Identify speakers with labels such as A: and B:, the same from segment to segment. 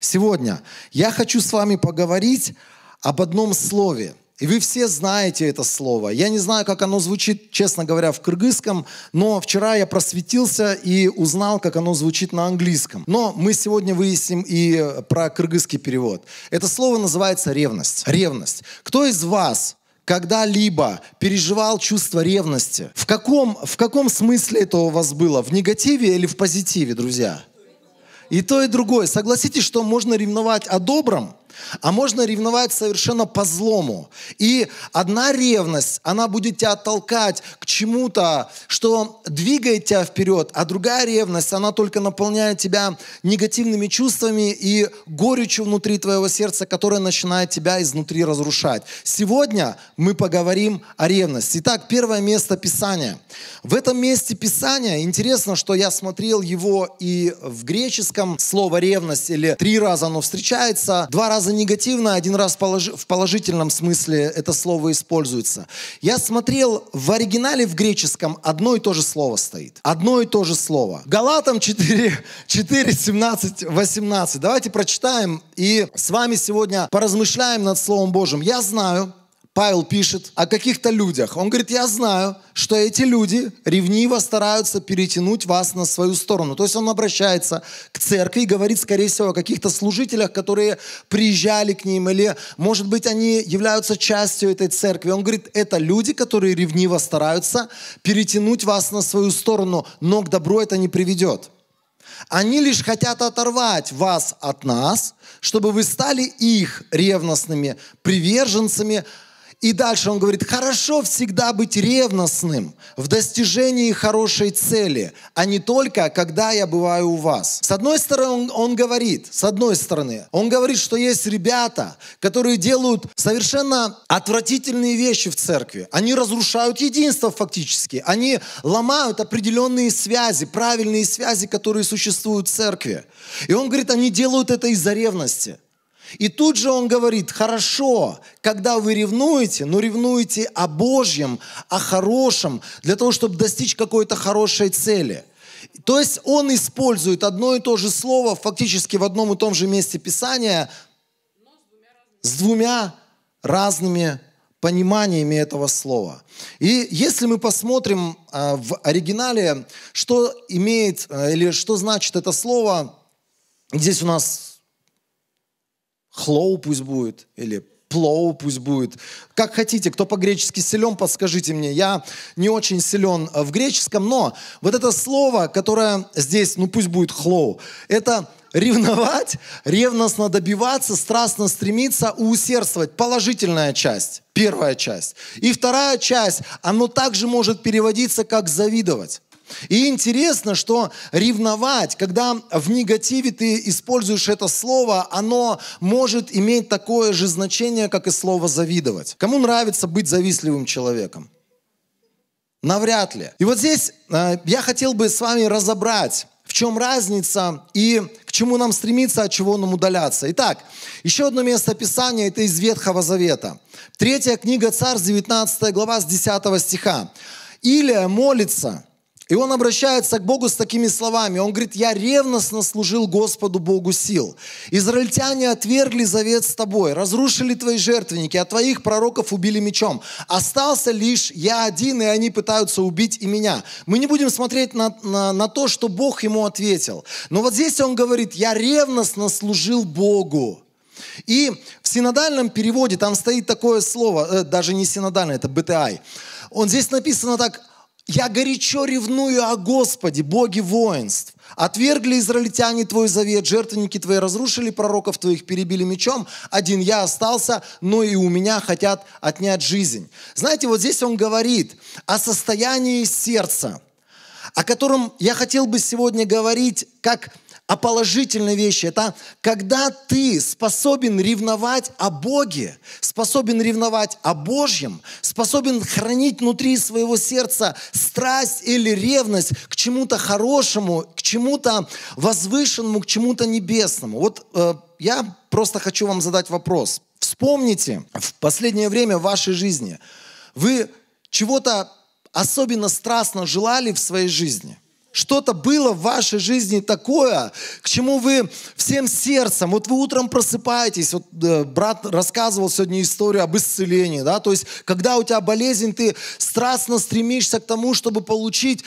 A: Сегодня я хочу с вами поговорить об одном слове. И вы все знаете это слово. Я не знаю, как оно звучит, честно говоря, в кыргызском, но вчера я просветился и узнал, как оно звучит на английском. Но мы сегодня выясним и про кыргызский перевод. Это слово называется ревность. Ревность. Кто из вас когда-либо переживал чувство ревности? В каком смысле это у вас было? В негативе или в позитиве, друзья? И то, и другое. Согласитесь, что можно ревновать о добром, а можно ревновать совершенно по злому. И одна ревность, она будет тебя толкать к чему-то, что двигает тебя вперед, а другая ревность, она только наполняет тебя негативными чувствами и горечью внутри твоего сердца, которая начинает тебя изнутри разрушать. Сегодня мы поговорим о ревности. Итак, первое место Писания. В этом месте Писания, интересно, что я смотрел его и в греческом, слово ревность, или 3 раза оно встречается, 2 раза негативно, 1 раз в положительном смысле это слово используется. Я смотрел в оригинале в греческом одно и то же слово стоит. Одно и то же слово. Галатам 4, 17, 18. Давайте прочитаем и с вами сегодня поразмышляем над Словом Божьим. Я знаю, Павел пишет о каких-то людях. Он говорит, я знаю, что эти люди ревниво стараются перетянуть вас на свою сторону. То есть он обращается к церкви и говорит, скорее всего, о каких-то служителях, которые приезжали к ним, или, может быть, они являются частью этой церкви. Он говорит, это люди, которые ревниво стараются перетянуть вас на свою сторону, но к добру это не приведет. Они лишь хотят оторвать вас от нас, чтобы вы стали их ревностными приверженцами. И дальше он говорит, хорошо всегда быть ревностным в достижении хорошей цели, а не только, когда я бываю у вас. С одной стороны, он говорит, что есть ребята, которые делают совершенно отвратительные вещи в церкви. Они разрушают единство фактически. Они ломают определенные связи, правильные связи, которые существуют в церкви. И он говорит, они делают это из-за ревности. И тут же он говорит, хорошо, когда вы ревнуете, но ревнуете о Божьем, о хорошем, для того, чтобы достичь какой-то хорошей цели. То есть он использует одно и то же слово фактически в одном и том же месте Писания с 2 разными пониманиями этого слова. И если мы посмотрим в оригинале, что имеет или что значит это слово, здесь у нас хлоу пусть будет, или плоу пусть будет. Как хотите, кто по-гречески силен, подскажите мне. Я не очень силен в греческом, но вот это слово, которое здесь, пусть будет хлоу, это ревновать, ревностно добиваться, страстно стремиться, усердствовать. Положительная часть, первая часть. И вторая часть, оно также может переводиться как завидовать. И интересно, что ревновать, когда в негативе ты используешь это слово, оно может иметь такое же значение, как и слово завидовать. Кому нравится быть завистливым человеком? Навряд ли. И вот здесь я хотел бы с вами разобрать, в чем разница и к чему нам стремиться, от чего нам удаляться. Итак, еще одно место Писания, это из Ветхого Завета. 3 книга Царств, 19 глава, с 10 стиха. Илия молится, и он обращается к Богу с такими словами. Он говорит, я ревностно служил Господу Богу сил. Израильтяне отвергли завет с тобой, разрушили твои жертвенники, а твоих пророков убили мечом. Остался лишь я один, и они пытаются убить и меня. Мы не будем смотреть на то, что Бог ему ответил. Но вот здесь он говорит, я ревностно служил Богу. И в синодальном переводе там стоит такое слово, даже не синодальное, это БТА. Здесь написано так, я горячо ревную о Господе, Боге воинств. Отвергли израильтяне твой завет, жертвенники твои разрушили, пророков твоих перебили мечом. Один я остался, но и у меня хотят отнять жизнь. Знаете, вот здесь он говорит о состоянии сердца, о котором я хотел бы сегодня говорить как о положительной вещи. Это когда ты способен ревновать о Боге, способен ревновать о Божьем, способен хранить внутри своего сердца страсть или ревность к чему-то хорошему, к чему-то возвышенному, к чему-то небесному. Вот я просто хочу вам задать вопрос. Вспомните, в последнее время в вашей жизни вы чего-то особенно страстно желали в своей жизни. что-то было в вашей жизни такое, к чему вы всем сердцем, вот вы утром просыпаетесь, вот брат рассказывал сегодня историю об исцелении, да, то есть когда у тебя болезнь, ты страстно стремишься к тому, чтобы получить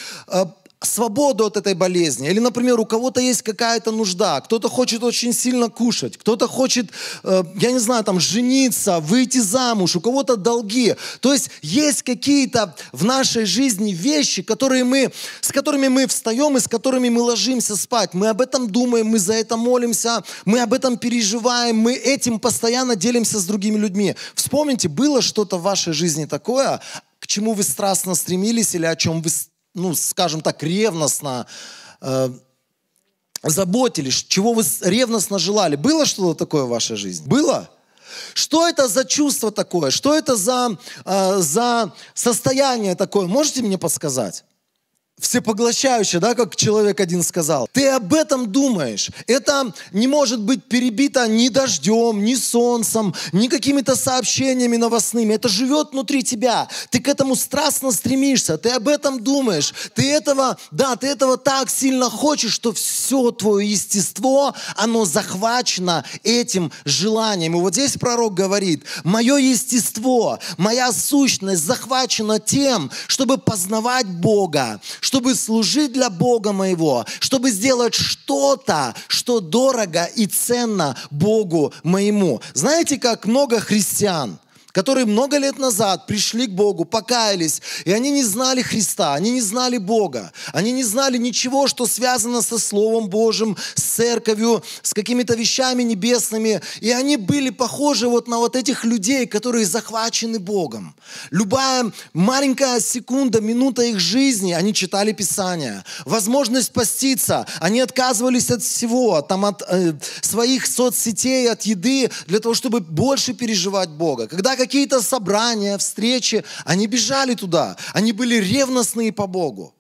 A: свободу от этой болезни. Или, например, у кого-то есть какая-то нужда, кто-то хочет очень сильно кушать, кто-то хочет, я не знаю, там, жениться, выйти замуж, у кого-то долги. То есть есть какие-то в нашей жизни вещи, с которыми мы встаем и с которыми мы ложимся спать. Мы об этом думаем, мы за это молимся, мы об этом переживаем, мы этим постоянно делимся с другими людьми. Вспомните, было что-то в вашей жизни такое, к чему вы страстно стремились или о чем вы, скажем так, ревностно заботились, чего вы ревностно желали. Было что-то такое в вашей жизни? Было? Что это за чувство такое? Что это за состояние такое? Можете мне подсказать? Всепоглощающее, да, как человек один сказал. Ты об этом думаешь. Это не может быть перебито ни дождем, ни солнцем, ни какими-то сообщениями новостными. Это живет внутри тебя. Ты к этому страстно стремишься. Ты об этом думаешь. Ты этого так сильно хочешь, что все твое естество, оно захвачено этим желанием. И вот здесь пророк говорит: мое естество, моя сущность захвачена тем, чтобы познавать Бога, чтобы служить для Бога моего, чтобы сделать что-то, что дорого и ценно Богу моему. Знаете, как много христиан, которые много лет назад пришли к Богу, покаялись, и они не знали Христа, они не знали Бога, они не знали ничего, что связано со Словом Божьим, с церковью, с какими-то вещами небесными, и они были похожи вот на вот этих людей, которые захвачены Богом. Любая маленькая секунда, минута их жизни, они читали Писание. Возможность поститься, они отказывались от всего, от своих соцсетей, от еды, для того, чтобы больше переживать Бога. Когда какие-то собрания, встречи, они бежали туда. Они были ревностные по Богу.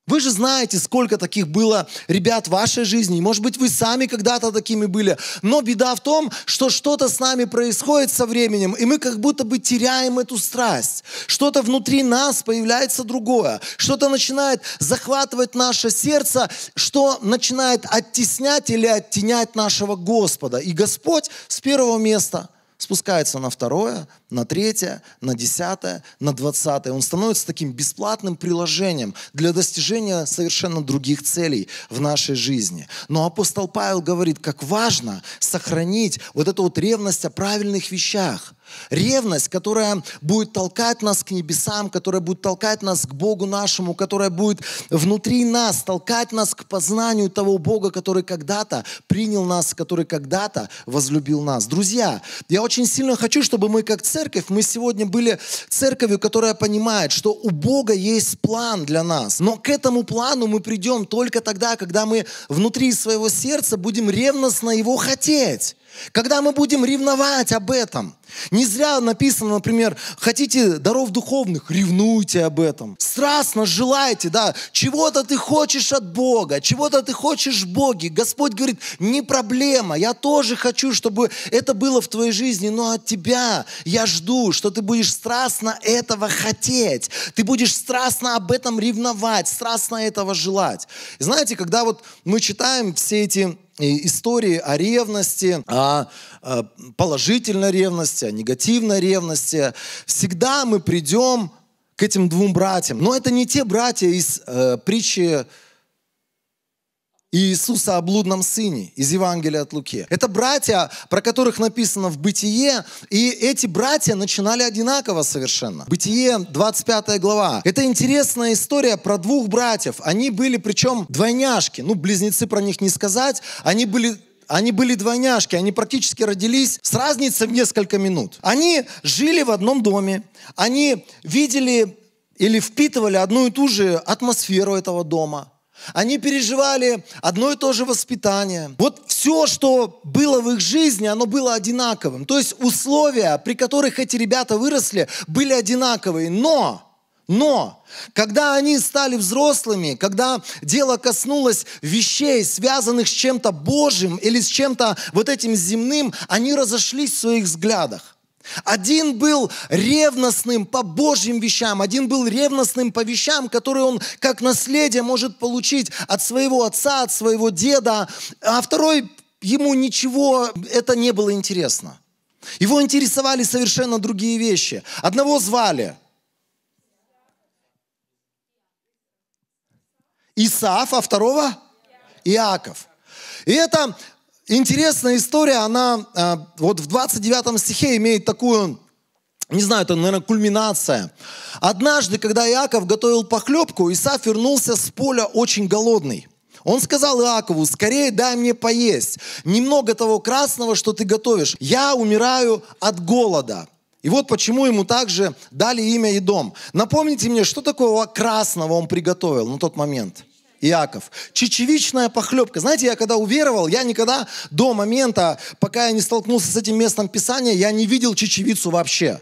A: Вы же знаете, сколько таких было ребят в вашей жизни. Может быть, вы сами когда-то такими были. Но беда в том, что что-то с нами происходит со временем, и мы как будто бы теряем эту страсть. Что-то внутри нас появляется другое. Что-то начинает захватывать наше сердце, что начинает оттеснять или оттенять нашего Господа. И Господь с первого места спускается на второе, на третье, на 10, на 20. Он становится таким бесплатным приложением для достижения совершенно других целей в нашей жизни. Но апостол Павел говорит, как важно сохранить вот эту вот ревность о правильных вещах. Ревность, которая будет толкать нас к небесам, которая будет толкать нас к Богу нашему, которая будет внутри нас толкать нас к познанию того Бога, который когда-то принял нас, который когда-то возлюбил нас. Друзья, я очень сильно хочу, чтобы мы как церковь, мы сегодня были церковью, которая понимает, что у Бога есть план для нас. Но к этому плану мы придем только тогда, когда мы внутри своего сердца будем ревностно его хотеть. Когда мы будем ревновать об этом. Не зря написано, например, хотите даров духовных, ревнуйте об этом. Страстно желайте, да, чего-то ты хочешь от Бога, чего-то ты хочешь в Боге. Господь говорит, не проблема, я тоже хочу, чтобы это было в твоей жизни, но от тебя я жду, что ты будешь страстно этого хотеть. Ты будешь страстно об этом ревновать, страстно этого желать. И знаете, когда вот мы читаем все эти истории о ревности, о положительной ревности, о негативной ревности, всегда мы придем к этим двум братьям. Но это не те братья из притчи Иисуса о блудном сыне из Евангелия от Луки. Это братья, про которых написано в Бытие, и эти братья начинали одинаково совершенно. Бытие, 25 глава. Это интересная история про двух братьев. Они были, причем, двойняшки. Близнецы про них не сказать. Они были двойняшки, они практически родились с разницей в несколько минут. Они жили в одном доме, они видели или впитывали одну и ту же атмосферу этого дома. Они переживали одно и то же воспитание. Вот все, что было в их жизни, оно было одинаковым. То есть условия, при которых эти ребята выросли, были одинаковые. Но, когда они стали взрослыми, когда дело коснулось вещей, связанных с чем-то Божьим или с чем-то вот этим земным, они разошлись в своих взглядах. Один был ревностным по Божьим вещам, один был ревностным по вещам, которые он как наследие может получить от своего отца, от своего деда, а второй, ему ничего это не было интересно. Его интересовали совершенно другие вещи. Одного звали Исав, а второго Иаков. И это интересная история, она вот в 29 стихе имеет такую, не знаю, это, наверное, кульминация. Однажды, когда Иаков готовил похлебку, Исав вернулся с поля очень голодный. Он сказал Иакову: скорее дай мне поесть, немного того красного, что ты готовишь. Я умираю от голода. И вот почему ему также дали имя Идом. Напомните мне, что такого красного он приготовил на тот момент? Иаков. Чечевичная похлебка. Знаете, я когда уверовал, я никогда до момента, пока я не столкнулся с этим местом Писания, я не видел чечевицу вообще.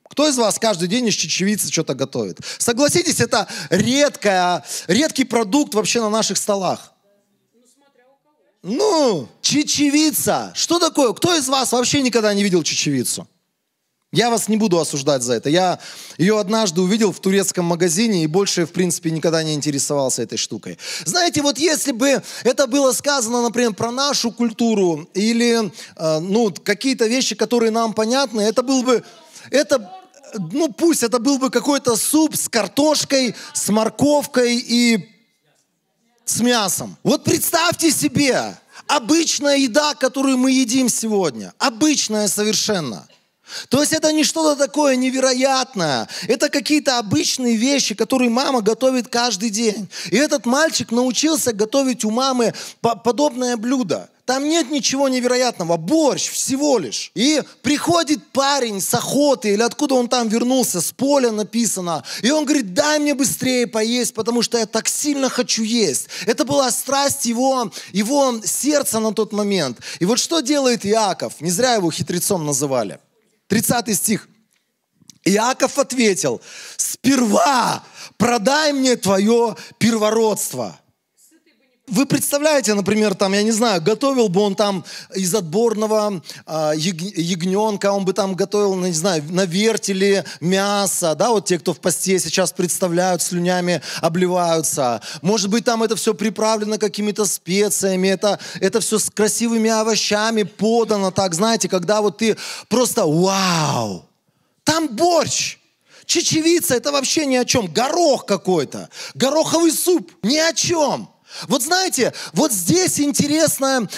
A: Кто из вас каждый день из чечевицы что-то готовит? Согласитесь, это редкий продукт вообще на наших столах. Чечевица. Что такое? Кто из вас вообще никогда не видел чечевицу? Я вас не буду осуждать за это. Я ее однажды увидел в турецком магазине и больше, в принципе, никогда не интересовался этой штукой. Знаете, вот если бы это было сказано, например, про нашу культуру или какие-то вещи, которые нам понятны, это был бы, пусть это был бы какой-то суп с картошкой, с морковкой и с мясом. Вот представьте себе, обычная еда, которую мы едим сегодня, обычная совершенно. То есть это не что-то такое невероятное. Это какие-то обычные вещи, которые мама готовит каждый день. И этот мальчик научился готовить у мамы подобное блюдо. Там нет ничего невероятного. Борщ всего лишь. И приходит парень с охоты, или откуда он там вернулся, с поля написано. И он говорит: дай мне быстрее поесть, потому что я так сильно хочу есть. Это была страсть его сердца на тот момент. И вот что делает Иаков? Не зря его хитрецом называли. 30 стих. Иаков ответил: сперва продай мне твое первородство. Вы представляете, например, там, я не знаю, готовил бы он там из отборного ягненка, он бы там готовил, не знаю, на вертеле мясо, да, вот те, кто в посте сейчас представляют, слюнями обливаются. Может быть, там это все приправлено какими-то специями, это все с красивыми овощами подано так, знаете, когда вот ты просто вау, там борщ. Чечевица, это вообще ни о чем. Горох какой-то, гороховый суп, ни о чем. Вот знаете, вот здесь интересная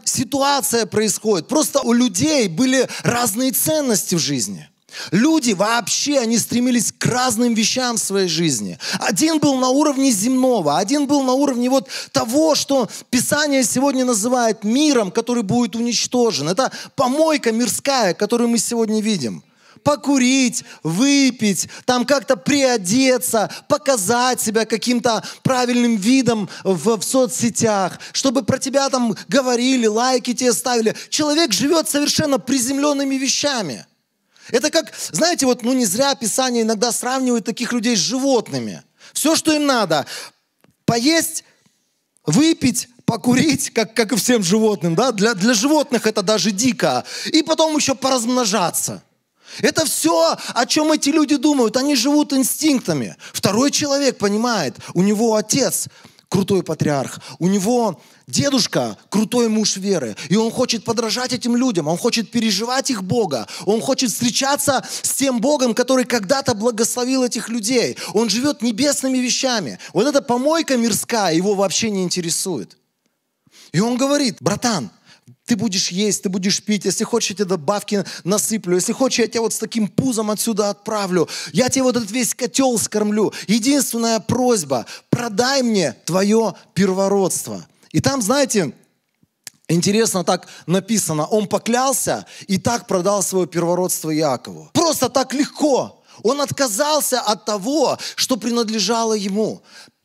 A: ситуация происходит. Просто у людей были разные ценности в жизни. Люди вообще, они стремились к разным вещам в своей жизни. Один был на уровне земного, один был на уровне вот того, что Писание сегодня называет миром, который будет уничтожен. Это помойка мирская, которую мы сегодня видим. Покурить, выпить, там как-то приодеться, показать себя каким-то правильным видом в соцсетях, чтобы про тебя там говорили, лайки тебе ставили. Человек живет совершенно приземленными вещами. Это как, знаете, вот не зря Писание иногда сравнивает таких людей с животными. Все, что им надо, поесть, выпить, покурить, как и всем животным, да? Для животных это даже дико. И потом еще поразмножаться. Это все, о чем эти люди думают. Они живут инстинктами. Второй человек понимает, у него отец крутой патриарх, у него дедушка крутой муж веры. И он хочет подражать этим людям, он хочет переживать их Бога. Он хочет встречаться с тем Богом, который когда-то благословил этих людей. Он живет небесными вещами. Вот эта помойка мирская его вообще не интересует. И он говорит: братан, ты будешь есть, ты будешь пить. Если хочешь, я тебе добавки насыплю. Если хочешь, я тебя вот с таким пузом отсюда отправлю. Я тебе вот этот весь котел скормлю. Единственная просьба: продай мне твое первородство. И там, знаете, интересно так написано. Он поклялся и так продал свое первородство Иакову. Просто так легко. Он отказался от того, что принадлежало ему.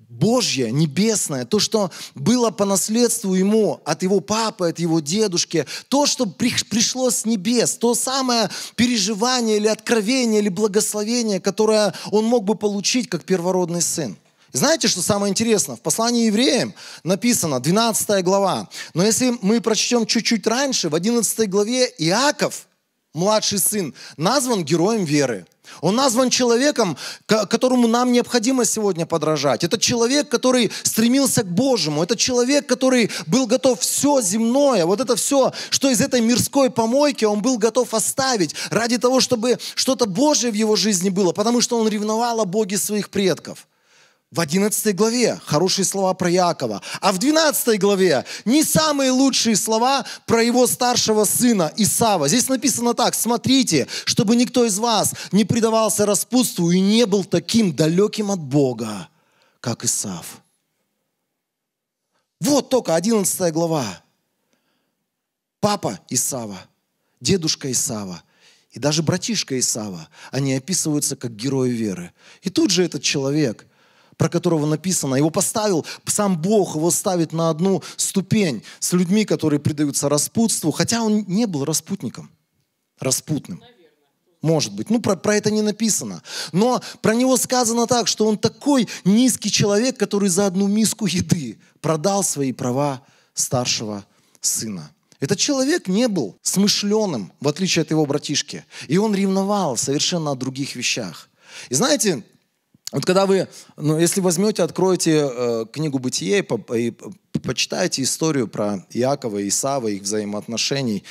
A: Божье, небесное, то, что было по наследству ему от его папы, от его дедушки, то, что пришло с небес, то самое переживание или откровение, или благословение, которое он мог бы получить как первородный сын. И знаете, что самое интересное? В послании Евреям написано, 12 глава, но если мы прочтем чуть-чуть раньше, в 11 главе Иаков младший сын, назван героем веры. Он назван человеком, которому нам необходимо сегодня подражать. Это человек, который стремился к Божьему. Это человек, который был готов все земное, вот это все, что из этой мирской помойки, он был готов оставить ради того, чтобы что-то Божье в его жизни было, потому что он ревновал о Боге своих предков. В 11 главе хорошие слова про Иакова, а в 12 главе не самые лучшие слова про его старшего сына Исава. Здесь написано так: смотрите, чтобы никто из вас не предавался распутству и не был таким далеким от Бога, как Исав. Вот только 11 глава. Папа Исава, дедушка Исава и даже братишка Исава, они описываются как герои веры. И тут же этот человек, про которого написано, его поставил, сам Бог его ставит на одну ступень с людьми, которые предаются распутству, хотя он не был распутником, распутным. Может быть. Про это не написано. Но про него сказано так, что он такой низкий человек, который за одну миску еды продал свои права старшего сына. Этот человек не был смышленым, в отличие от его братишки. И он ревновал совершенно о других вещах. И знаете, вот когда вы, если возьмете, откроете книгу «Бытие» и почитаете историю про Иакова и Исава, их взаимоотношений,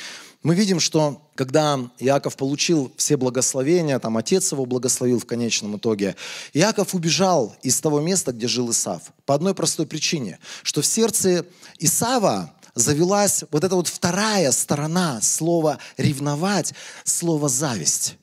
A: мы видим, что когда Иаков получил все благословения, там отец его благословил в конечном итоге, Иаков убежал из того места, где жил Исав. По одной простой причине, что в сердце Исава завелась вот эта вот вторая сторона слова «ревновать», слово «зависть».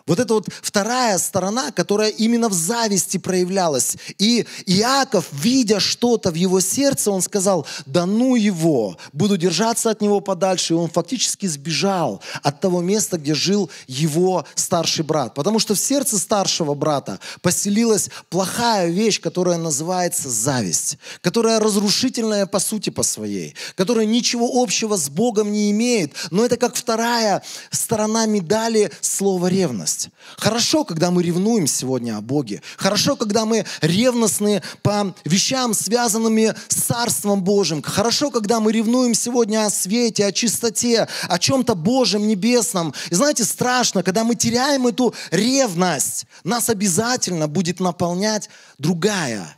A: Вот это вот вторая сторона, которая именно в зависти проявлялась. И Иаков, видя что-то в его сердце, он сказал: да ну его, буду держаться от него подальше. И он фактически сбежал от того места, где жил его старший брат. Потому что в сердце старшего брата поселилась плохая вещь, которая называется зависть. Которая разрушительная по сути по своей. Которая ничего общего с Богом не имеет. Но это как вторая сторона медали слова ревность. Хорошо, когда мы ревнуем сегодня о Боге. Хорошо, когда мы ревностны по вещам, связанными с Царством Божьим. Хорошо, когда мы ревнуем сегодня о свете, о чистоте, о чем-то Божьем, небесном. И знаете, страшно, когда мы теряем эту ревность, нас обязательно будет наполнять другая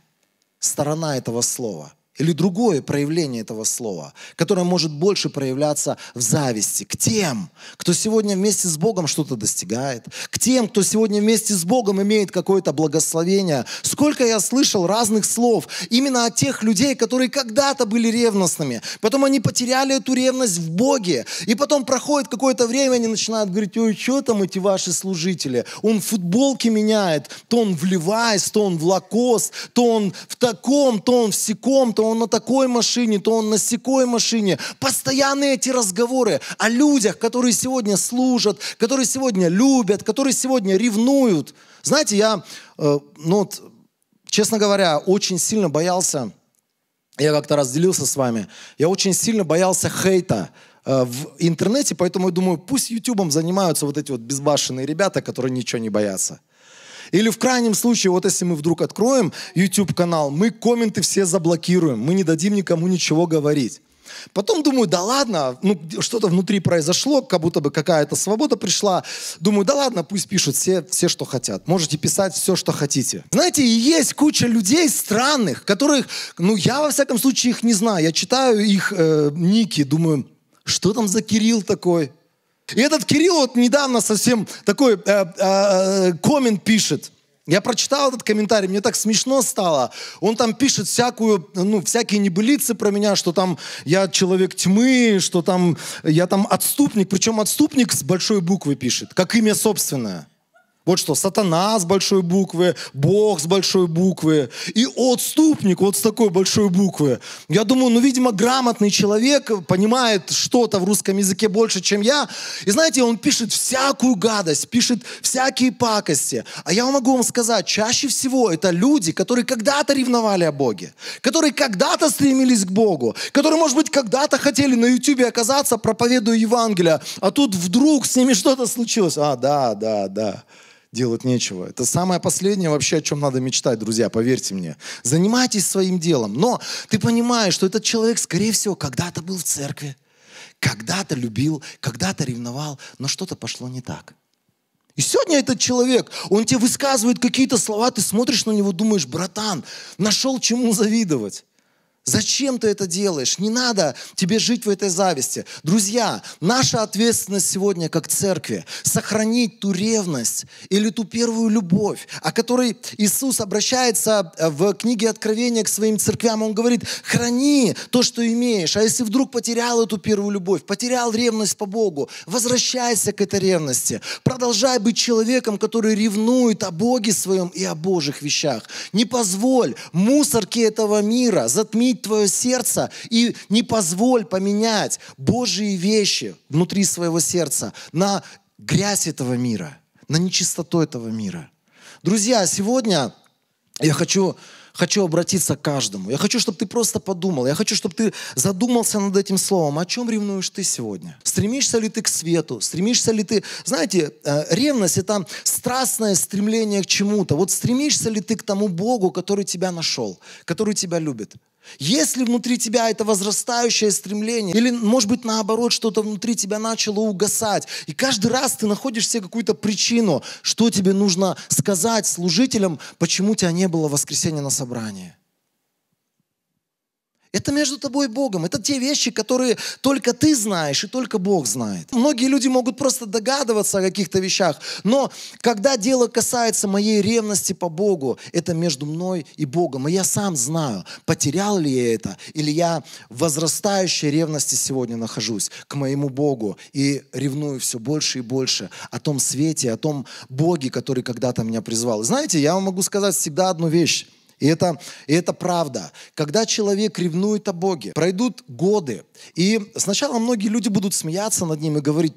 A: сторона этого слова. Или другое проявление этого слова, которое может больше проявляться в зависти к тем, кто сегодня вместе с Богом что-то достигает, к тем, кто сегодня вместе с Богом имеет какое-то благословение. Сколько я слышал разных слов именно от тех людей, которые когда-то были ревностными, потом они потеряли эту ревность в Боге, и потом проходит какое-то время, они начинают говорить: ой, что там эти ваши служители? Он футболки меняет, то он в Levi's, то он в Lacoste, то он в таком, то он в сяком, то он на такой машине, то он на сякой машине. Постоянно эти разговоры о людях, которые сегодня служат, которые сегодня любят, которые сегодня ревнуют. Знаете, я, честно говоря, очень сильно боялся, я как-то раз делился с вами, я очень сильно боялся хейта в интернете, поэтому я думаю, пусть ютубом занимаются вот эти вот безбашенные ребята, которые ничего не боятся. Или в крайнем случае, вот если мы вдруг откроем YouTube-канал, мы комменты все заблокируем, мы не дадим никому ничего говорить. Потом думаю, да ладно, что-то внутри произошло, как будто бы какая-то свобода пришла. Думаю, да ладно, пусть пишут все, что хотят. Можете писать все, что хотите. Знаете, и есть куча людей странных, которых, я во всяком случае их не знаю. Я читаю их ники, думаю, что там за Кирилл такой? И этот Кирилл вот недавно совсем такой коммент пишет. Я прочитал этот комментарий, мне так смешно стало. Он там пишет всякие небылицы про меня, что там я человек тьмы, что там я там отступник. Причем отступник с большой буквы пишет, как имя собственное. Вот что, сатана с большой буквы, Бог с большой буквы и отступник вот с такой большой буквы. Я думаю, видимо, грамотный человек понимает что-то в русском языке больше, чем я. И знаете, он пишет всякую гадость, пишет всякие пакости. А я могу вам сказать, чаще всего это люди, которые когда-то ревновали о Боге, которые когда-то стремились к Богу, которые, может быть, когда-то хотели на Ютубе оказаться, проповедуя Евангелие, а тут вдруг с ними что-то случилось. Да. Делать нечего. Это самое последнее вообще, о чем надо мечтать, друзья, поверьте мне. Занимайтесь своим делом. Но ты понимаешь, что этот человек, скорее всего, когда-то был в церкви, когда-то любил, когда-то ревновал, но что-то пошло не так. И сегодня этот человек, он тебе высказывает какие-то слова, ты смотришь на него, думаешь, братан, нашел чему завидовать. Зачем ты это делаешь? Не надо тебе жить в этой зависти. Друзья, наша ответственность сегодня как церкви сохранить ту ревность или ту первую любовь, о которой Иисус обращается в книге Откровения к своим церквям. Он говорит, храни то, что имеешь. А если вдруг потерял эту первую любовь, потерял ревность по Богу, возвращайся к этой ревности. Продолжай быть человеком, который ревнует о Боге своем и о Божьих вещах. Не позволь мусорке этого мира затмить твое сердце и не позволь поменять Божьи вещи внутри своего сердца на грязь этого мира, на нечистоту этого мира. Друзья, сегодня я хочу обратиться к каждому. Я хочу, чтобы ты просто подумал. Я хочу, чтобы ты задумался над этим словом. О чем ревнуешь ты сегодня? Стремишься ли ты к свету? Стремишься ли ты... Знаете, ревность – это страстное стремление к чему-то. Вот стремишься ли ты к тому Богу, который тебя нашел, который тебя любит? Есть ли внутри тебя это возрастающее стремление? Или, может быть, наоборот, что-то внутри тебя начало угасать? И каждый раз ты находишь себе какую-то причину, что тебе нужно сказать служителям, почему тебя не было в воскресенье на собрании. Это между тобой и Богом. Это те вещи, которые только ты знаешь и только Бог знает. Многие люди могут просто догадываться о каких-то вещах, но когда дело касается моей ревности по Богу, это между мной и Богом. И я сам знаю, потерял ли я это, или я в возрастающей ревности сегодня нахожусь к моему Богу и ревную все больше и больше о том свете, о том Боге, который когда-то меня призвал. И знаете, я вам могу сказать всегда одну вещь. И это правда. Когда человек ревнует о Боге, пройдут годы, и сначала многие люди будут смеяться над ним и говорить,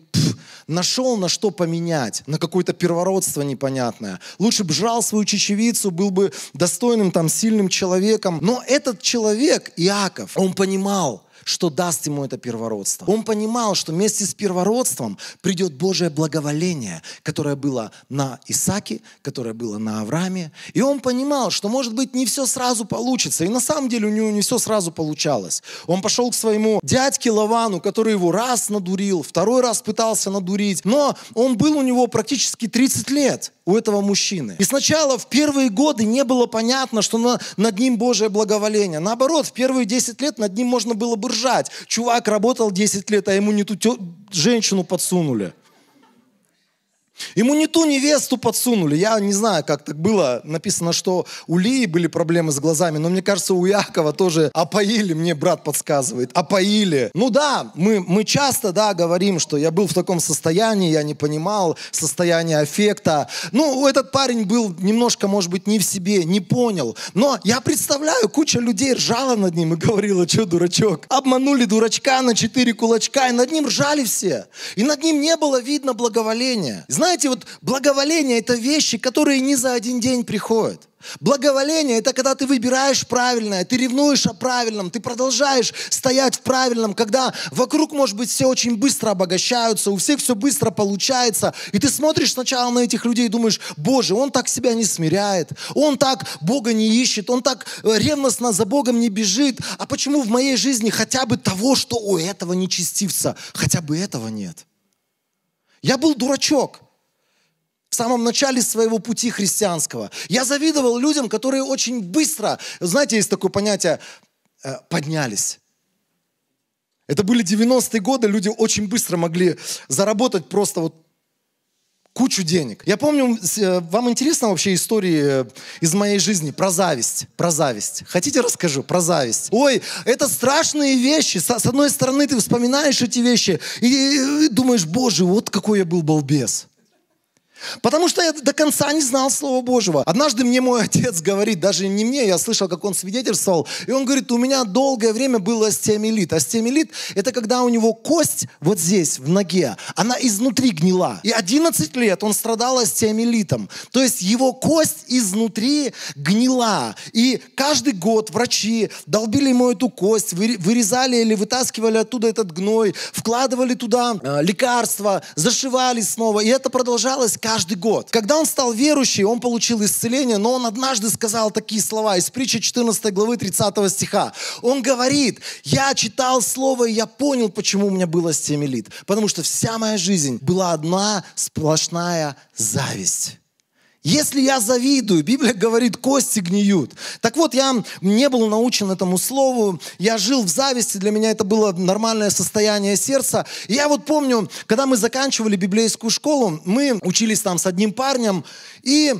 A: нашел на что поменять, на какое-то первородство непонятное. Лучше бы жрал свою чечевицу, был бы достойным, сильным человеком. Но этот человек, Иаков, он понимал, что даст ему это первородство. Он понимал, что вместе с первородством придет Божие благоволение, которое было на Исааке, которое было на Аврааме. И он понимал, что, может быть, не все сразу получится. И на самом деле у него не все сразу получалось. Он пошел к своему дядьке Лавану, который его раз надурил, второй раз пытался надурить. Но он был у него практически 30 лет. У этого мужчины. И сначала в первые годы не было понятно, что над ним Божие благоволение. Наоборот, в первые 10 лет над ним можно было бы ржать. Чувак работал 10 лет, а ему не ту женщину подсунули. Ему не ту невесту подсунули. Я не знаю, как так было. Написано, что у Лии были проблемы с глазами, но мне кажется, у Иакова тоже опоили, мне брат подсказывает. Опоили. Ну да, мы часто говорим, что я был в таком состоянии, я не понимал состояние аффекта. Ну, этот парень был немножко, может быть, не в себе, не понял. Но я представляю, куча людей ржала над ним и говорила, что дурачок. Обманули дурачка на 4 кулачка, и над ним ржали все. И над ним не было видно благоволения. Знаете, вот благоволение – это вещи, которые не за один день приходят. Благоволение – это когда ты выбираешь правильное, ты ревнуешь о правильном, ты продолжаешь стоять в правильном, когда вокруг, может быть, все очень быстро обогащаются, у всех все быстро получается, и ты смотришь сначала на этих людей и думаешь, Боже, он так себя не смиряет, он так Бога не ищет, он так ревностно за Богом не бежит, а почему в моей жизни хотя бы того, что у этого нечестивца, хотя бы этого нет? Я был дурачок. В самом начале своего пути христианского. Я завидовал людям, которые очень быстро, знаете, есть такое понятие, поднялись. Это были 90-е годы, люди очень быстро могли заработать просто кучу денег. Я помню, вам интересна вообще история из моей жизни про зависть? Про зависть. Хотите, расскажу про зависть? Ой, это страшные вещи. С одной стороны, ты вспоминаешь эти вещи и думаешь, Боже, вот какой я был балбес. Потому что я до конца не знал Слова Божьего. Однажды мне мой отец говорит, даже не мне, я слышал, как он свидетельствовал, и он говорит, у меня долгое время был остеомиелит. Остеомиелит – это когда у него кость вот здесь, в ноге, она изнутри гнила. И 11 лет он страдал остеомиелитом. То есть его кость изнутри гнила. И каждый год врачи долбили ему эту кость, вырезали или вытаскивали оттуда этот гной, вкладывали туда лекарства, зашивали снова. И это продолжалось каждый каждый год. Когда он стал верующим, он получил исцеление, но он однажды сказал такие слова из притчи 14 главы 30 стиха. Он говорит: я читал слово, и я понял, почему у меня было стемилит. Потому что вся моя жизнь была одна сплошная зависть. Если я завидую, Библия говорит, кости гниют. Так вот, я не был научен этому слову, я жил в зависти, для меня это было нормальное состояние сердца. И я вот помню, когда мы заканчивали библейскую школу, мы учились там с одним парнем, и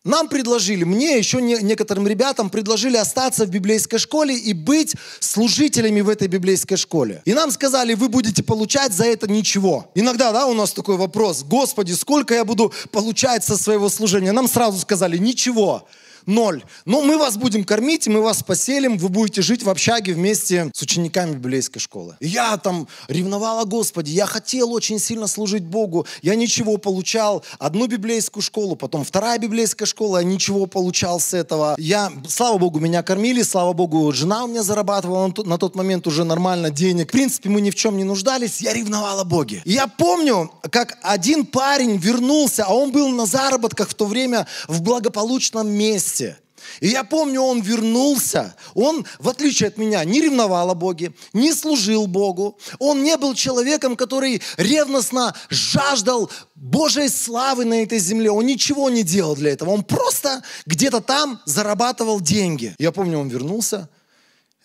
A: нам предложили, мне, еще некоторым ребятам предложили остаться в библейской школе и быть служителями в этой библейской школе. И нам сказали, вы будете получать за это ничего. Иногда, да, у нас такой вопрос: Господи, сколько я буду получать со своего служения? Нам сразу сказали, ничего. 0. Но мы вас будем кормить, мы вас поселим, вы будете жить в общаге вместе с учениками библейской школы. И я там ревновал о Господе, я хотел очень сильно служить Богу, я ничего получал. Одну библейскую школу, потом вторая библейская школа, я ничего получал с этого. Слава Богу, меня кормили, слава Богу, жена у меня зарабатывала на тот момент уже нормально денег. В принципе, мы ни в чем не нуждались, я ревновал о Боге. И я помню, как один парень вернулся, а он был на заработках в то время в благополучном месте. И я помню, он вернулся, он, в отличие от меня, не ревновал о Боге, не служил Богу, он не был человеком, который ревностно жаждал Божьей славы на этой земле, он ничего не делал для этого, он просто где-то там зарабатывал деньги. Я помню, он вернулся,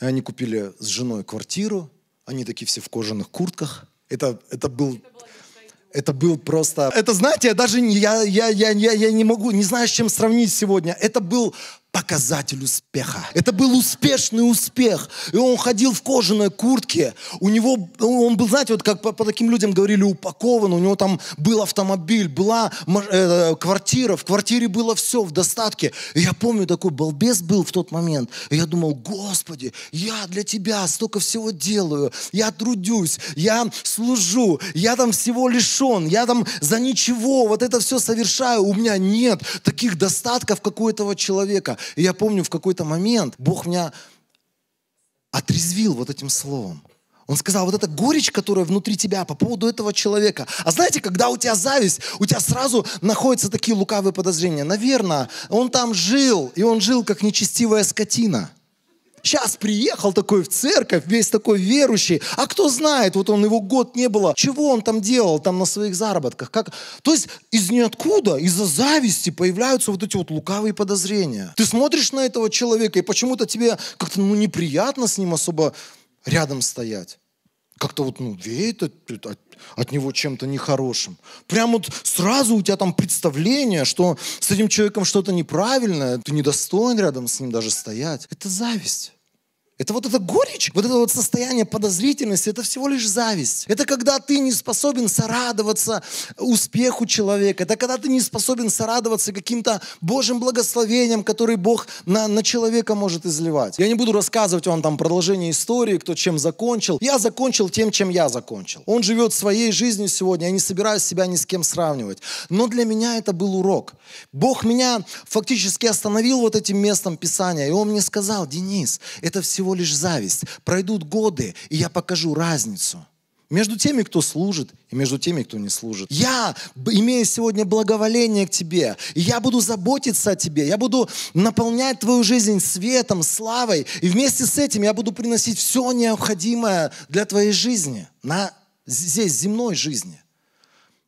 A: и они купили с женой квартиру, они такие все в кожаных куртках, это был просто... Это, знаете, я даже не могу, не знаю, с чем сравнить сегодня. Это был показатель успеха. Это был успешный успех. И он ходил в кожаной куртке. Он был, знаете, вот как по таким людям говорили, упакован. У него там был автомобиль, была квартира. В квартире было все в достатке. И я помню, такой балбес был в тот момент. И я думал, Господи, я для Тебя столько всего делаю. Я трудюсь, я служу, я там всего лишен, я там за ничего вот это все совершаю. У меня нет таких достатков, как у этого человека. И я помню, в какой-то момент Бог меня отрезвил вот этим словом. Он сказал, вот эта горечь, которая внутри тебя по поводу этого человека. А знаете, когда у тебя зависть, у тебя сразу находятся такие лукавые подозрения. Наверное, он там жил, и он жил как нечестивая скотина. Сейчас приехал такой в церковь, весь такой верующий. А кто знает, вот его год не было. Чего он там делал, там на своих заработках? То есть из ниоткуда, из-за зависти появляются вот эти вот лукавые подозрения. Ты смотришь на этого человека, и почему-то тебе как-то неприятно с ним особо рядом стоять. Как-то вот веет от него чем-то нехорошим. Прям вот сразу у тебя там представление, что с этим человеком что-то неправильное, ты недостоин рядом с ним даже стоять. Это зависть. Это вот эта горечь, вот это вот состояние подозрительности, это всего лишь зависть. Это когда ты не способен сорадоваться успеху человека. Это когда ты не способен сорадоваться каким-то Божьим благословением, который Бог на человека может изливать. Я не буду рассказывать вам там продолжение истории, кто чем закончил. Я закончил тем, чем я закончил. Он живет своей жизнью сегодня. Я не собираюсь себя ни с кем сравнивать. Но для меня это был урок. Бог меня фактически остановил вот этим местом Писания. И Он мне сказал, Денис, это всего лишь зависть. Пройдут годы, и я покажу разницу между теми, кто служит, и между теми, кто не служит. Я имею сегодня благоволение к тебе, и я буду заботиться о тебе, я буду наполнять твою жизнь светом, славой, и вместе с этим я буду приносить все необходимое для твоей жизни, здесь, земной жизни.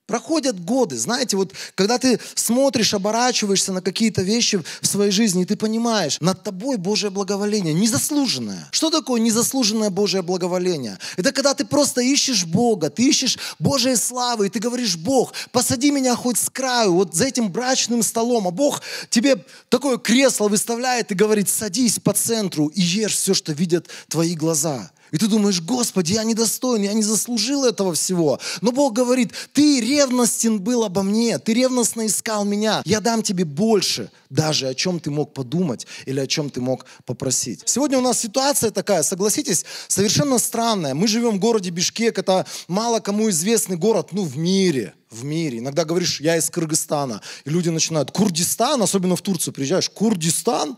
A: Проходят годы, знаете, вот когда ты смотришь, оборачиваешься на какие-то вещи в своей жизни, и ты понимаешь, над тобой Божье благоволение, незаслуженное. Что такое незаслуженное Божье благоволение? Это когда ты просто ищешь Бога, ты ищешь Божьей славы, и ты говоришь, Бог, посади меня хоть с краю, вот за этим брачным столом, а Бог тебе такое кресло выставляет и говорит, садись по центру и ешь все, что видят твои глаза. И ты думаешь, Господи, я недостоин, я не заслужил этого всего. Но Бог говорит, ты ревностен был обо мне, ты ревностно искал меня. Я дам тебе больше, даже о чем ты мог подумать или о чем ты мог попросить. Сегодня у нас ситуация такая, согласитесь, совершенно странная. Мы живем в городе Бишкек, это мало кому известный город, в мире. В мире. Иногда говоришь, я из Кыргызстана, и люди начинают, Курдистан, особенно в Турцию приезжаешь, Курдистан?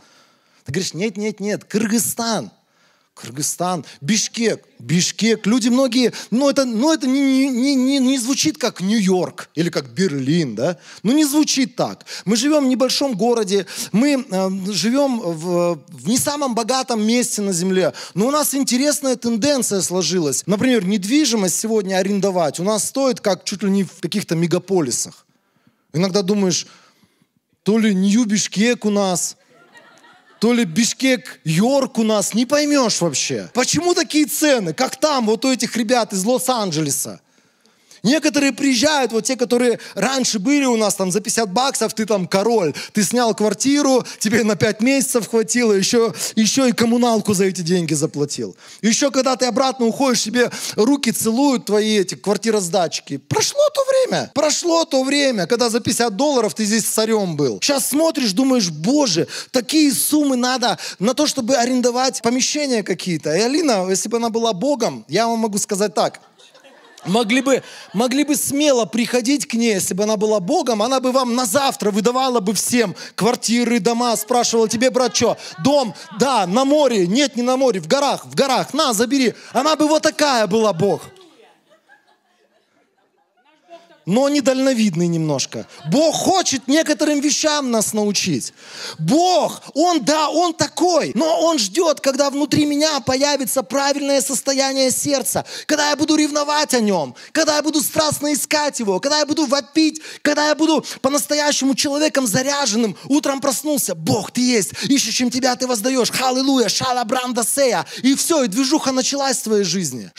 A: Ты говоришь, нет, Кыргызстан. Кыргызстан, Бишкек. Люди многие, но это не звучит как Нью-Йорк или как Берлин, да? Ну не звучит так. Мы живем в небольшом городе, мы живем в не самом богатом месте на земле, но у нас интересная тенденция сложилась. Например, недвижимость сегодня арендовать у нас стоит как чуть ли не в каких-то мегаполисах. Иногда думаешь, то ли Нью-Бишкек у нас, то ли Бишкек-Йорк у нас, не поймешь вообще. Почему такие цены, как там вот у этих ребят из Лос-Анджелеса? Некоторые приезжают, вот те, которые раньше были у нас там за 50 баксов, ты там король, ты снял квартиру, тебе на 5 месяцев хватило, еще и коммуналку за эти деньги заплатил. Еще когда ты обратно уходишь, тебе руки целуют твои эти квартиросдатчики. Прошло то время, когда за $50 ты здесь царем был. Сейчас смотришь, думаешь, боже, такие суммы надо на то, чтобы арендовать помещения какие-то. И Алина, если бы она была Богом, я вам могу сказать так, могли бы смело приходить к ней, если бы она была Богом, она бы вам на завтра выдавала бы всем квартиры, дома, спрашивала, тебе, брат, что, дом? Да, на море, нет, не на море, в горах, на, забери. Она бы вот такая была Бог. Но недальновидный немножко. Бог хочет некоторым вещам нас научить. Бог, Он такой, но Он ждет, когда внутри меня появится правильное состояние сердца, когда я буду ревновать о Нем, когда я буду страстно искать Его, когда я буду вопить, когда я буду по-настоящему человеком заряженным. Утром проснулся, Бог, Ты есть, ищущим Тебя Ты воздаешь, халилуя, шала бранда сея. И все, и движуха началась в твоей жизни.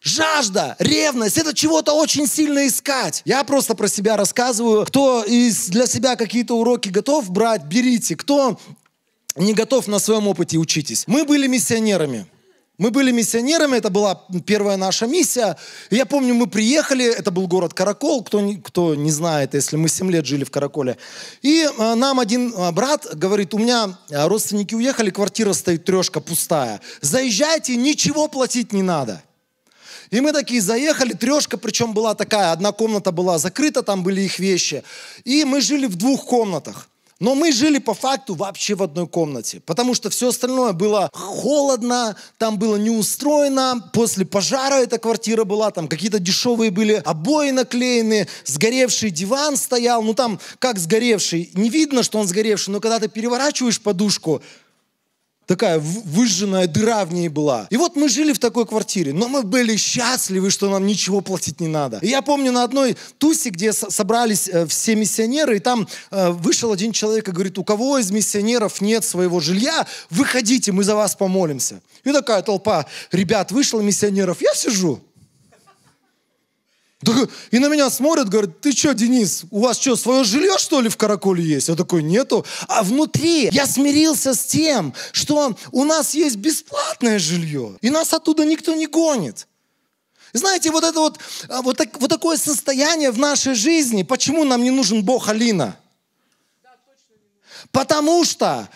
A: Жажда, ревность, это чего-то очень сильно искать. Я просто про себя рассказываю. Кто для себя какие-то уроки готов брать, берите. Кто не готов, на своем опыте учитесь. Мы были миссионерами, это была первая наша миссия. И я помню, мы приехали, это был город Каракол, кто не знает, если мы 7 лет жили в Караколе. И нам один брат говорит, у меня родственники уехали, квартира стоит трешка пустая. Заезжайте, ничего платить не надо. И мы такие заехали, трешка, причем была такая, одна комната была закрыта, там были их вещи. И мы жили в 2 комнатах. Но мы жили по факту вообще в одной комнате, потому что все остальное было холодно, там было не устроено. После пожара эта квартира была, там какие-то дешевые были обои наклеены, сгоревший диван стоял. Ну там как сгоревший, не видно, что он сгоревший, но когда ты переворачиваешь подушку, такая выжженная дыра в ней была. И вот мы жили в такой квартире, но мы были счастливы, что нам ничего платить не надо. И я помню на одной тусе, где собрались все миссионеры, и там вышел один человек и говорит, у кого из миссионеров нет своего жилья, выходите, мы за вас помолимся. И такая толпа ребят вышла, миссионеров, я сижу. И на меня смотрят, говорят, ты что, Денис, у вас что, свое жилье, что ли, в Караколе есть? Я такой, нету. А внутри я смирился с тем, что у нас есть бесплатное жилье, и нас оттуда никто не гонит. Знаете, вот такое состояние в нашей жизни, почему нам не нужен Бог, Алина? Потому что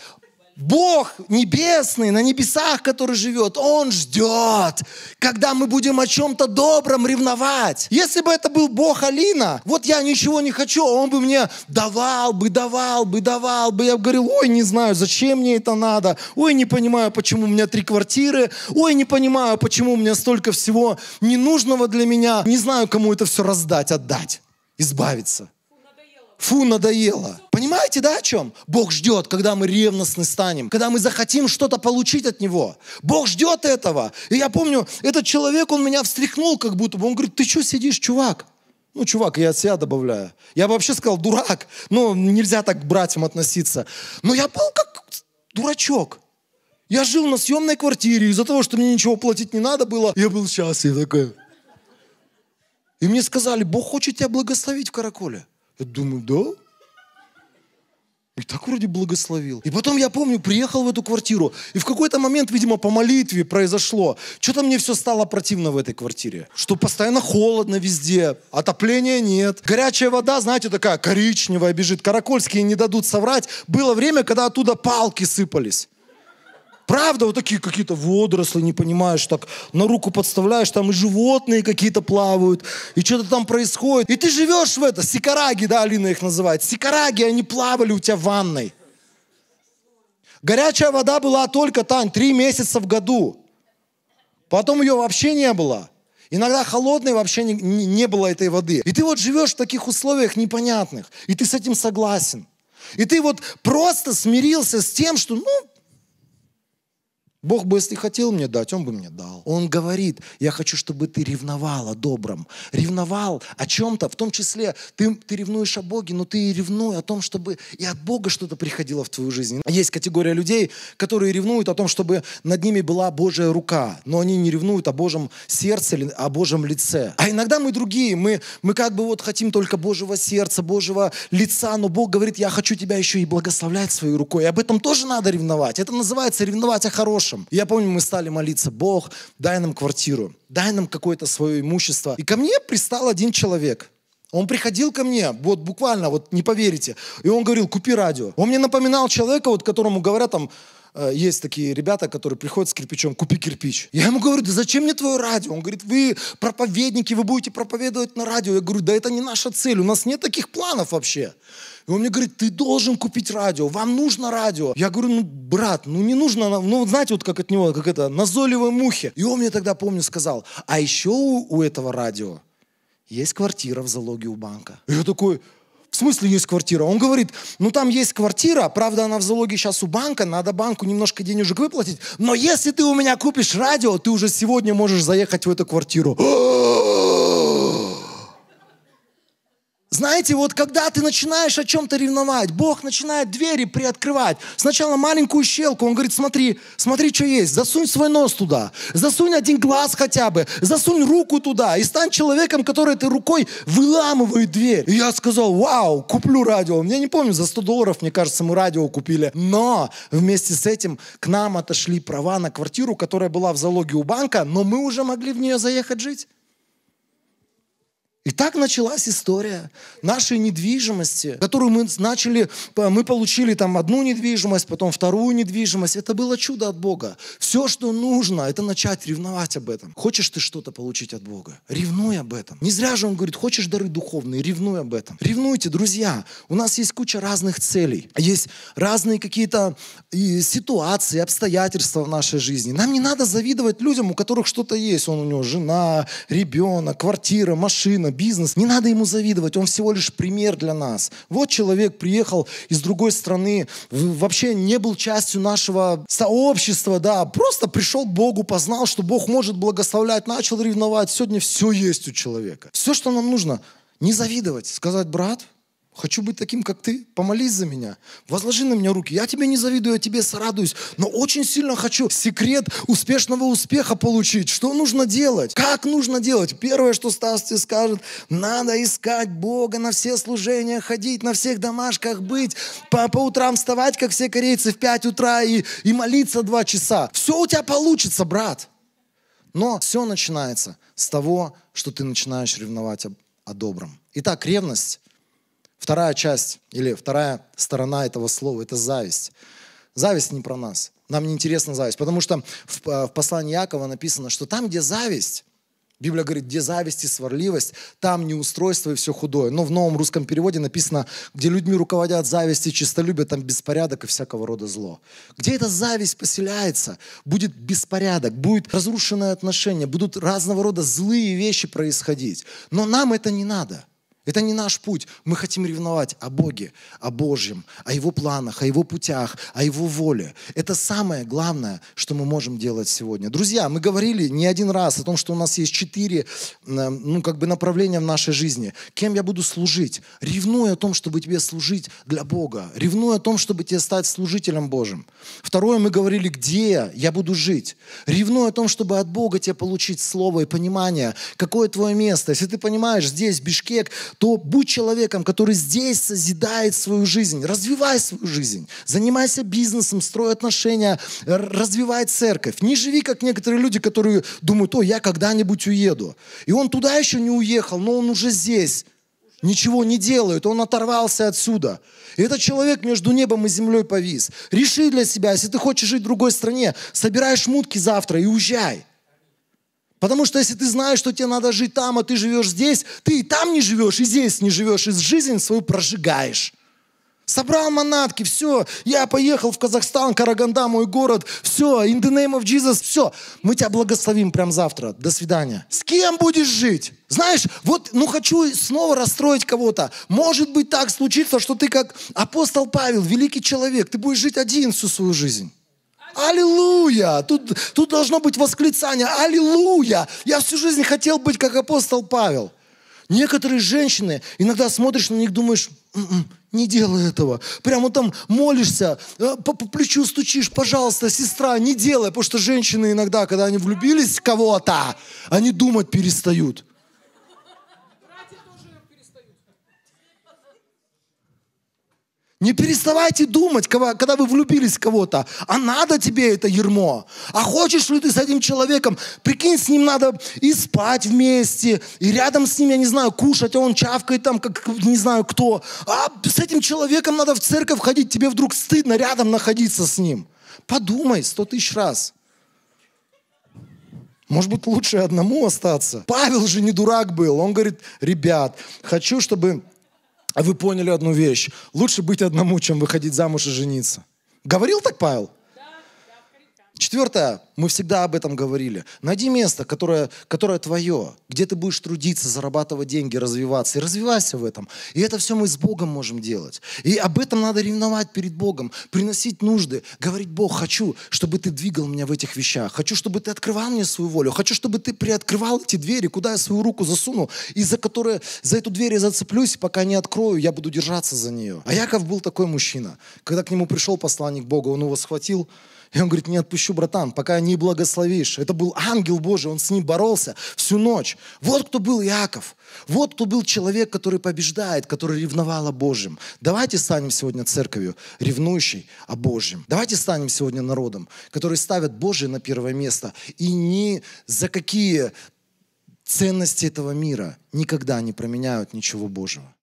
A: Бог небесный, на небесах, который живет, Он ждет, когда мы будем о чем-то добром ревновать. Если бы это был Бог Алина, вот я ничего не хочу, Он бы мне давал бы. Я бы говорил, ой, не знаю, зачем мне это надо, ой, не понимаю, почему у меня 3 квартиры, ой, не понимаю, почему у меня столько всего ненужного для меня, не знаю, кому это все раздать, отдать, избавиться. Фу, надоело. Понимаете, да, о чем? Бог ждет, когда мы ревностны станем, когда мы захотим что-то получить от Него. Бог ждет этого. И я помню, этот человек, он меня встряхнул как будто бы. Он говорит, ты что сидишь, чувак? Ну, чувак, я от себя добавляю. Я бы вообще сказал, дурак. Ну, нельзя так к братьям относиться. Но я был как дурачок. Я жил на съемной квартире. Из-за того, что мне ничего платить не надо было, я был счастлив такой. И мне сказали, Бог хочет тебя благословить в Караколе. Я думаю, да? И так вроде благословил. И потом, я помню, приехал в эту квартиру, и в какой-то момент, видимо, по молитве произошло. Что-то мне все стало противно в этой квартире. Что постоянно холодно везде, отопления нет. Горячая вода, знаете, такая коричневая бежит. Каракольские не дадут соврать. Было время, когда оттуда палки сыпались. Правда, вот такие какие-то водоросли, не понимаешь, так на руку подставляешь, там и животные какие-то плавают, и что-то там происходит. И ты живешь в это, сикараги, да, Алина их называет. Сикараги, они плавали у тебя в ванной. Горячая вода была только, Тань, 3 месяца в году. Потом ее вообще не было. Иногда холодной вообще не было этой воды. И ты вот живешь в таких условиях непонятных. И ты с этим согласен. И ты вот просто смирился с тем, что, Бог бы, если хотел мне дать, Он бы мне дал. Он говорит, я хочу, чтобы ты ревновал о добром. Ревновал о чем-то, в том числе ты ревнуешь о Боге, но ты и ревнуй о том, чтобы и от Бога что-то приходило в твою жизнь. Есть категория людей, которые ревнуют о том, чтобы над ними была Божья рука, но они не ревнуют о Божьем сердце или о Божьем лице. А иногда мы другие, мы как бы вот хотим только Божьего сердца, Божьего лица, но Бог говорит, я хочу тебя еще и благословлять своей рукой. И об этом тоже надо ревновать. Это называется ревновать о хорошем. Я помню, мы стали молиться, Бог, дай нам квартиру, дай нам какое-то свое имущество. И ко мне пристал один человек. Он приходил ко мне, вот буквально, вот не поверите. И он говорил, купи радио. Он мне напоминал человека, вот которому говорят там, есть такие ребята, которые приходят с кирпичом, купи кирпич. Я ему говорю, да зачем мне твое радио? Он говорит, вы проповедники, вы будете проповедовать на радио. Я говорю, да это не наша цель, у нас нет таких планов вообще. И он мне говорит, ты должен купить радио, вам нужно радио. Я говорю, брат, не нужно, знаете, вот как от него, как это, назойливой мухи. И он мне тогда, помню, сказал, а еще у этого радио есть квартира в залоге у банка. И я такой, в смысле есть квартира? Он говорит, там есть квартира, правда она в залоге сейчас у банка, надо банку немножко денежек выплатить, но если ты у меня купишь радио, ты уже сегодня можешь заехать в эту квартиру. Знаете, вот когда ты начинаешь о чем-то ревновать, Бог начинает двери приоткрывать. Сначала маленькую щелку, Он говорит, смотри, что есть, засунь свой нос туда, засунь один глаз хотя бы, засунь руку туда и стань человеком, который этой рукой выламывает дверь. И я сказал, вау, куплю радио. Я не помню, за $100, мне кажется, мы радио купили. Но вместе с этим к нам отошли права на квартиру, которая была в залоге у банка, но мы уже могли в нее заехать жить. И так началась история нашей недвижимости, которую мы получили там одну недвижимость, потом вторую недвижимость. Это было чудо от Бога. Все, что нужно, это начать ревновать об этом. Хочешь ты что-то получить от Бога? Ревнуй об этом. Не зря же Он говорит, хочешь дары духовные? Ревнуй об этом. Ревнуйте, друзья. У нас есть куча разных целей. Есть разные какие-то ситуации, обстоятельства в нашей жизни. Нам не надо завидовать людям, у которых что-то есть. У него жена, ребенок, квартира, машина, бизнес. Не надо ему завидовать, он всего лишь пример для нас. Вот человек приехал из другой страны, вообще не был частью нашего сообщества, просто пришел к Богу, познал, что Бог может благословлять, начал ревновать. Сегодня все есть у человека. Все, что нам нужно, не завидовать, сказать, брат, хочу быть таким, как ты. Помолись за меня. Возложи на меня руки. Я тебе не завидую, я тебе сорадуюсь. Но очень сильно хочу секрет успешного успеха получить. Что нужно делать? Как нужно делать? Первое, что Стас тебе скажет, надо искать Бога, на все служения ходить, на всех домашках быть, по утрам вставать, как все корейцы, в 5 утра и молиться 2 часа. Все у тебя получится, брат. Но все начинается с того, что ты начинаешь ревновать о добром. Итак, ревность. Вторая часть или вторая сторона этого слова – это зависть. Зависть не про нас. Нам не интересна зависть, потому что в послании Иакова написано, что там, где зависть, Библия говорит, где зависть и сварливость, там неустройство и все худое. Но в новом русском переводе написано, где людьми руководят зависть и честолюбие, там беспорядок и всякого рода зло. Где эта зависть поселяется, будет беспорядок, будет разрушенное отношение, будут разного рода злые вещи происходить. Но нам это не надо. Это не наш путь. Мы хотим ревновать о Боге, о Божьем, о Его планах, о Его путях, о Его воле. Это самое главное, что мы можем делать сегодня. Друзья, мы говорили не один раз о том, что у нас есть 4 направления в нашей жизни. Кем я буду служить? Ревнуй о том, чтобы тебе служить для Бога. Ревнуй о том, чтобы тебе стать служителем Божьим. Второе, мы говорили, где я буду жить. Ревнуй о том, чтобы от Бога тебе получить слово и понимание, какое твое место. Если ты понимаешь, здесь Бишкек, то будь человеком, который здесь созидает свою жизнь, развивай свою жизнь, занимайся бизнесом, строй отношения, развивай церковь. Не живи, как некоторые люди, которые думают, я когда-нибудь уеду. И он туда еще не уехал, но он уже здесь. Ничего не делает, он оторвался отсюда. И этот человек между небом и землей повис. Реши для себя, если ты хочешь жить в другой стране, собирай шмутки завтра и уезжай. Потому что если ты знаешь, что тебе надо жить там, а ты живешь здесь, ты и там не живешь, и здесь не живешь, и жизнь свою прожигаешь. Собрал манатки, все, я поехал в Казахстан, Караганда, мой город, все, in the name of Jesus, все, мы тебя благословим прямо завтра, до свидания. С кем будешь жить? Знаешь, вот, хочу снова расстроить кого-то. Может быть, так случится, что ты как апостол Павел, великий человек, ты будешь жить один всю свою жизнь. Аллилуйя! Тут должно быть восклицание. Аллилуйя! Я всю жизнь хотел быть как апостол Павел. Некоторые женщины, иногда смотришь на них, думаешь, не делай этого. Прямо там молишься, по плечу стучишь, пожалуйста, сестра, не делай. Потому что женщины иногда, когда они влюбились в кого-то, они думать перестают. Не переставайте думать, когда вы влюбились в кого-то, а надо тебе это ярмо. А хочешь ли ты с этим человеком, прикинь, с ним надо и спать вместе, и рядом с ним, я не знаю, кушать, а он чавкает там, как не знаю кто. А с этим человеком надо в церковь ходить, тебе вдруг стыдно рядом находиться с ним. Подумай 100 000 раз. Может быть, лучше одному остаться. Павел же не дурак был. Он говорит, ребят, хочу, чтобы... А вы поняли одну вещь. Лучше быть одному, чем выходить замуж и жениться. Говорил так Павел? 4. Мы всегда об этом говорили. Найди место, которое твое, где ты будешь трудиться, зарабатывать деньги, развиваться. И развивайся в этом. И это все мы с Богом можем делать. И об этом надо ревновать перед Богом, приносить нужды, говорить, Бог, хочу, чтобы ты двигал меня в этих вещах. Хочу, чтобы ты открывал мне свою волю. Хочу, чтобы ты приоткрывал эти двери, куда я свою руку засуну, и за эту дверь я зацеплюсь, и пока не открою, я буду держаться за нее. А Яков был такой мужчина. Когда к нему пришел посланник Бога, он его схватил, и он говорит, не отпущу, братан, пока не благословишь. Это был ангел Божий, он с ним боролся всю ночь. Вот кто был Иаков. Вот кто был человек, который побеждает, который ревновал о Божьем. Давайте станем сегодня церковью, ревнующей о Божьем. Давайте станем сегодня народом, который ставит Божие на первое место. И ни за какие ценности этого мира никогда не променяют ничего Божьего.